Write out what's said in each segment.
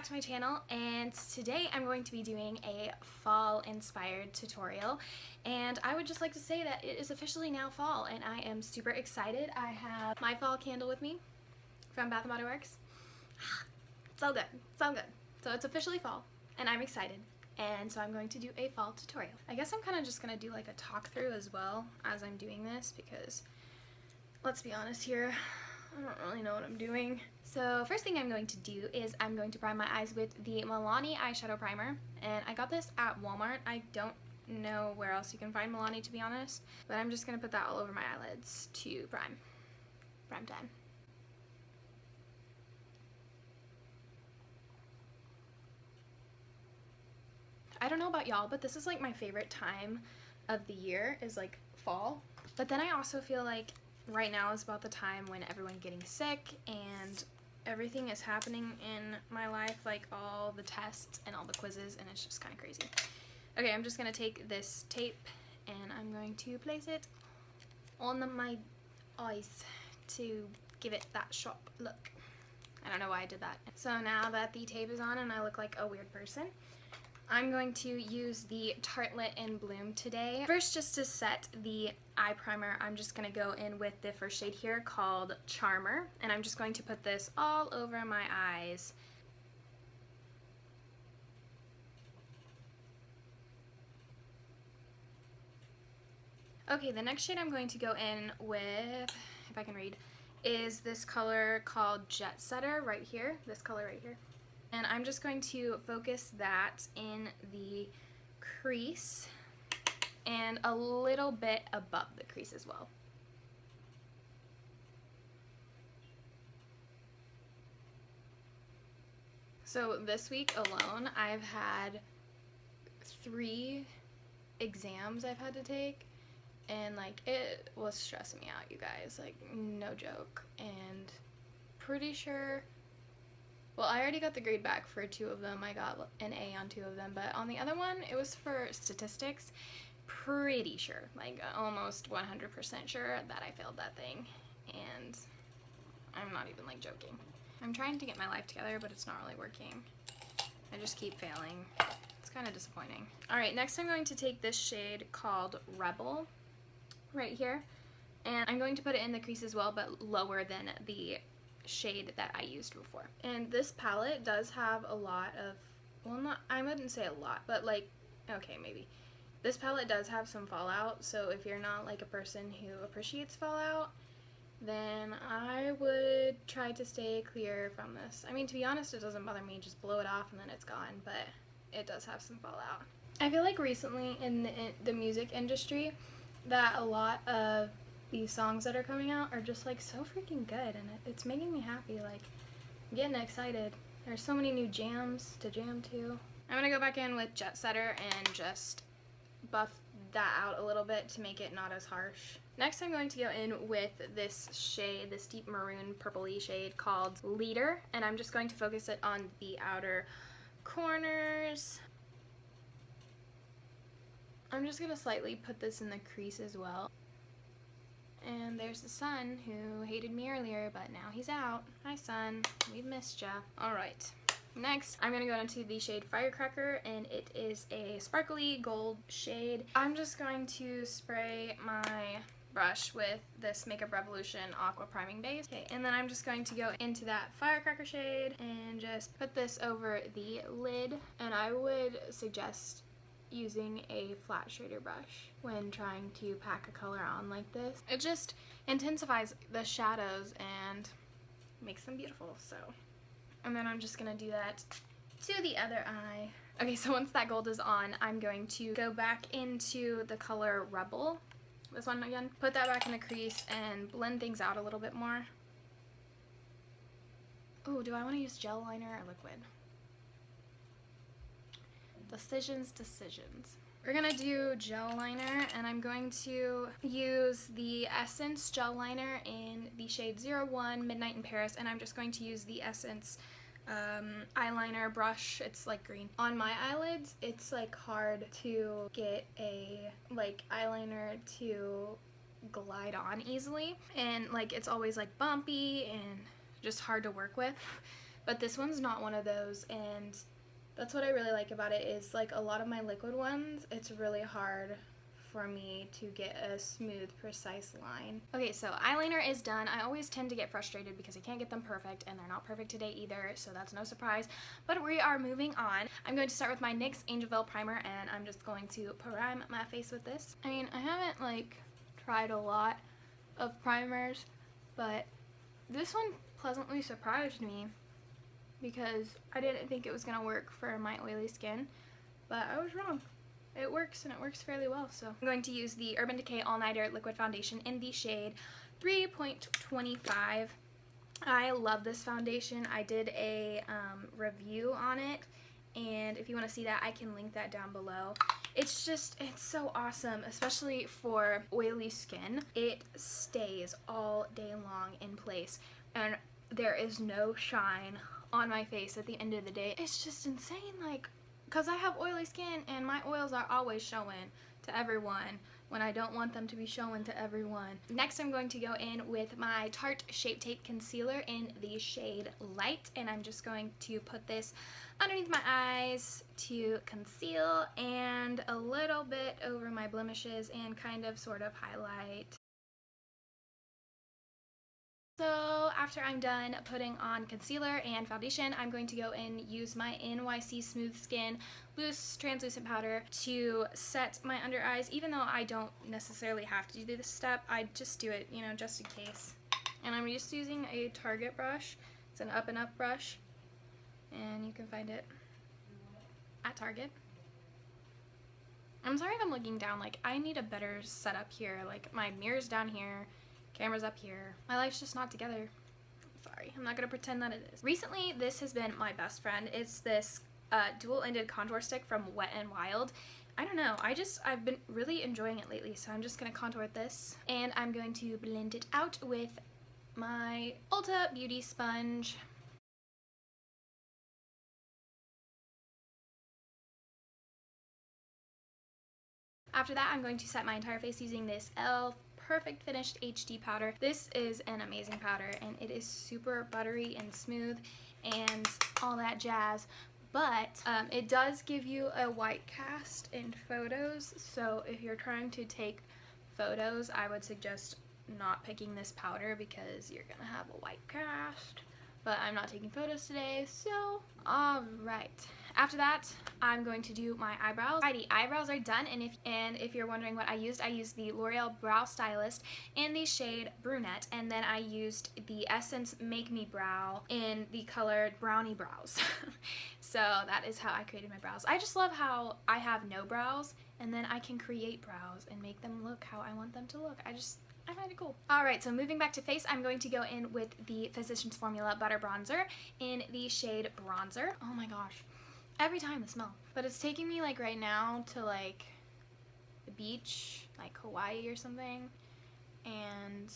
back to my channel, and today I'm going to be doing a fall inspired tutorial, and I would just like to say that it is officially now fall and I am super excited. I have my fall candle with me from Bath & Body Works. It's all good. It's all good. So it's officially fall and I'm excited, and so I'm going to do a fall tutorial. I guess I'm kind of just going to do like a talk through as well as I'm doing this because let's be honest here, I don't really know what I'm doing. So first thing I'm going to do is I'm going to prime my eyes with the Milani Eyeshadow Primer, and I got this at Walmart. I don't know where else you can find Milani, to be honest, but I'm just going to put that all over my eyelids to prime. Prime time. I don't know about y'all, but this is like my favorite time of the year is like fall. But then I also feel like right now is about the time when everyone's getting sick and everything is happening in my life, like all the tests and all the quizzes, and it's just kind of crazy. Okay, I'm just going to take this tape and I'm going to place it on my eyes to give it that sharp look. I don't know why I did that. So now that the tape is on and I look like a weird person, I'm going to use the Tartlette in Bloom today. First, just to set the eye primer, I'm just going to go in with the first shade here called Charmer, and I'm just going to put this all over my eyes. Okay, the next shade I'm going to go in with, if I can read, is this color called Jetsetter right here, this color right here. And I'm just going to focus that in the crease and a little bit above the crease as well. So this week alone, I've had 3 exams I've had to take, and like it was stressing me out, you guys, like no joke. And pretty sure, well, I already got the grade back for 2 of them. I got an A on 2 of them, but on the other one, it was for statistics. Pretty sure, like almost 100% sure that I failed that thing, and I'm not even like joking. I'm trying to get my life together, but it's not really working. I just keep failing. It's kind of disappointing. Alright, next I'm going to take this shade called Rebel right here, and I'm going to put it in the crease as well, but lower than the shade that I used before. And this palette does have a lot of, well, not, I wouldn't say a lot, but like, okay, maybe. This palette does have some fallout, so if you're not like a person who appreciates fallout, then I would try to stay clear from this. I mean, to be honest, it doesn't bother me, just blow it off and then it's gone, but it does have some fallout. I feel like recently in the music industry that a lot of these songs that are coming out are just like so freaking good, and it's making me happy. Like, I'm getting excited. There's so many new jams to jam to. I'm gonna go back in with Jetsetter and just buff that out a little bit to make it not as harsh. Next, I'm going to go in with this shade, this deep maroon purpley shade called Leader, and I'm just going to focus it on the outer corners. I'm just gonna slightly put this in the crease as well. And there's the sun who hated me earlier, but now he's out. Hi, sun. We've missed ya. Alright. Next, I'm going to go into the shade Firecracker, and it is a sparkly gold shade. I'm just going to spray my brush with this Makeup Revolution Aqua Priming Base. Okay, and then I'm just going to go into that Firecracker shade and just put this over the lid. And I would suggest using a flat shader brush when trying to pack a color on like this. It just intensifies the shadows and makes them beautiful. So, and then I'm just gonna do that to the other eye. Okay, so once that gold is on, I'm going to go back into the color Rebel, this one again, put that back in the crease and blend things out a little bit more. Oh, do I want to use gel liner or liquid? Decisions. We're gonna do gel liner, and I'm going to use the Essence gel liner in the shade 01 Midnight in Paris, and I'm just going to use the Essence eyeliner brush. It's like green. On my eyelids, it's like hard to get a like eyeliner to glide on easily, and like it's always like bumpy and just hard to work with. but this one's not one of those, and that's what I really like about it, is like a lot of my liquid ones, it's really hard for me to get a smooth, precise line. Okay, so eyeliner is done. I always tend to get frustrated because I can't get them perfect, and they're not perfect today either, so that's no surprise. But we are moving on. I'm going to start with my NYX Angel Veil primer, and I'm just going to prime my face with this. I mean, I haven't like tried a lot of primers, but this one pleasantly surprised me because I didn't think it was gonna work for my oily skin, but I was wrong. It works, and it works fairly well. So I'm going to use the Urban Decay All-Nighter Liquid Foundation in the shade 3.25. I love this foundation. I did a review on it, and if you want to see that, I can link that down below. It's so awesome, especially for oily skin. It stays all day long in place, and there is no shine on my face at the end of the day. It's just insane, like, because I have oily skin and my oils are always showing to everyone when I don't want them to be showing to everyone. Next, I'm going to go in with my Tarte Shape Tape Concealer in the shade Light, and I'm just going to put this underneath my eyes to conceal and a little bit over my blemishes and kind of sort of highlight. So after I'm done putting on concealer and foundation, I'm going to go and use my NYC Smooth Skin Loose Translucent Powder to set my under eyes. Even though I don't necessarily have to do this step, I just do it, you know, just in case. And I'm just using a Target brush. It's an Up and Up brush, and you can find it at Target. I'm sorry if I'm looking down, like, I need a better setup here. Like, my mirror's down here, camera's up here. My life's just not together. I'm sorry, I'm not gonna pretend that it is. Recently, this has been my best friend. It's this dual-ended contour stick from Wet n Wild. I don't know, I've been really enjoying it lately, so I'm just gonna contour this, and I'm going to blend it out with my Ulta Beauty Sponge. After that, I'm going to set my entire face using this e.l.f. Perfect Finished HD powder. This is an amazing powder, and it is super buttery and smooth and all that jazz, but it does give you a white cast in photos, so if you're trying to take photos, I would suggest not picking this powder because you're gonna have a white cast. But I'm not taking photos today, so alright. After that, I'm going to do my eyebrows. Alrighty, eyebrows are done, and if you're wondering what I used the L'Oreal Brow Stylist in the shade Brunette, and then I used the Essence Make Me Brow in the color Browny Brows. So that is how I created my brows. I just love how I have no brows, and then I can create brows and make them look how I want them to look. I find it cool. Alright, so moving back to face, I'm going to go in with the Physicians Formula Butter Bronzer in the shade Bronzer. Oh my gosh. Every time the smell. But it's taking me like right now to like the beach, like Hawaii or something. And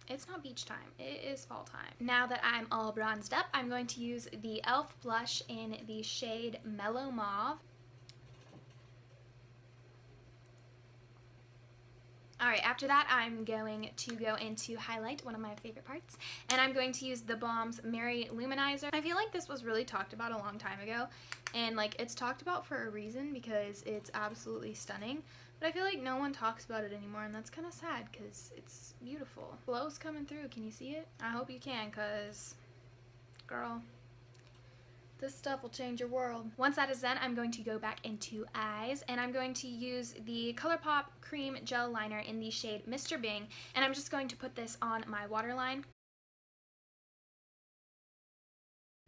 it's not beach time. It is fall time. Now that I'm all bronzed up, I'm going to use the e.l.f. blush in the shade Mellow Mauve. Alright, after that, I'm going to go into highlight, one of my favorite parts, and I'm going to use the Balm's Mary Luminizer. I feel like this was really talked about a long time ago, and like it's talked about for a reason because it's absolutely stunning, but I feel like no one talks about it anymore, and that's kind of sad because it's beautiful. Glow's coming through. Can you see it? I hope you can, because, girl, this stuff will change your world. Once that is done, I'm going to go back into eyes, and I'm going to use the CoulorPop Cream Gel Liner in the shade Mr. Bing, and I'm just going to put this on my waterline.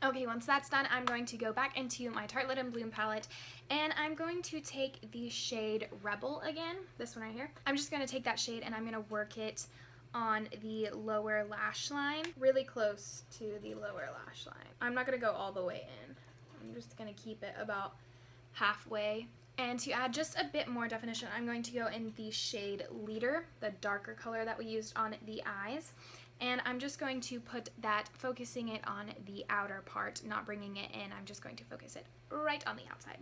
Okay, once that's done, I'm going to go back into my Tartelette and Bloom palette, and I'm going to take the shade Rebel again, this one right here. I'm just going to take that shade, and I'm going to work it on the lower lash line, really close to the lower lash line. I'm not going to go all the way in. I'm just going to keep it about halfway. And to add just a bit more definition, I'm going to go in the shade Leader, the darker color that we used on the eyes. And I'm just going to put that, focusing it on the outer part, not bringing it in. I'm just going to focus it right on the outside.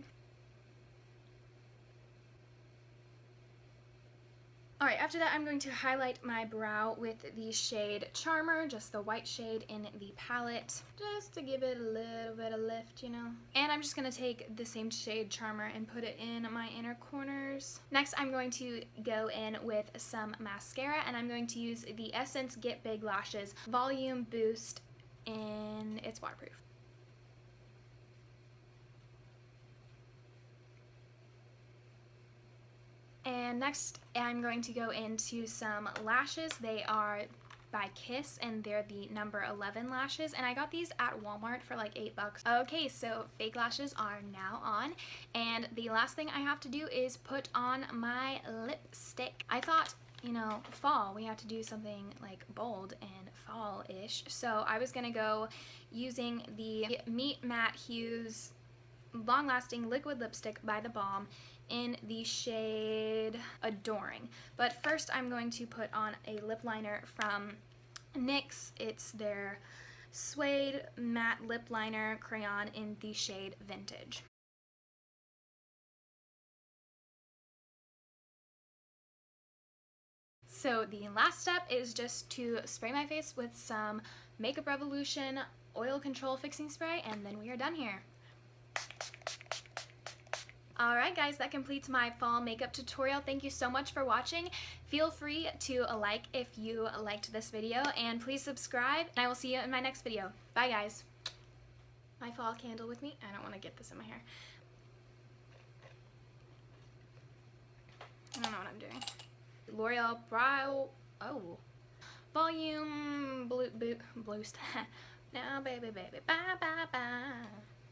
Alright, after that I'm going to highlight my brow with the shade Charmer, just the white shade in the palette, just to give it a little bit of lift, you know. And I'm just going to take the same shade Charmer and put it in my inner corners. Next I'm going to go in with some mascara, and I'm going to use the Essence Get Big Lashes Volume Boost, and it's waterproof. And next I'm going to go into some lashes. They are by Kiss, and they're the number 11 lashes, and I got these at Walmart for like $8. Okay, so fake lashes are now on, and the last thing I have to do is put on my lipstick. I thought, you know, fall, we have to do something like bold and fall-ish, so I was gonna go using the Meet Matte Hughes Long Lasting Liquid Lipstick by the Balm in the shade Adoring. But first I'm going to put on a lip liner from NYX. It's their Suede Matte Lip Liner Crayon in the shade Vintage. So the last step is just to spray my face with some Makeup Revolution Oil Control Fixing Spray, and then we are done here. Alright guys, that completes my fall makeup tutorial. Thank you so much for watching. Feel free to like if you liked this video, and please subscribe, and I will see you in my next video. Bye guys. My fall candle with me. I don't want to get this in my hair. I don't know what I'm doing. L'Oreal Brow, Volume Boost. Now baby, bye bye bye.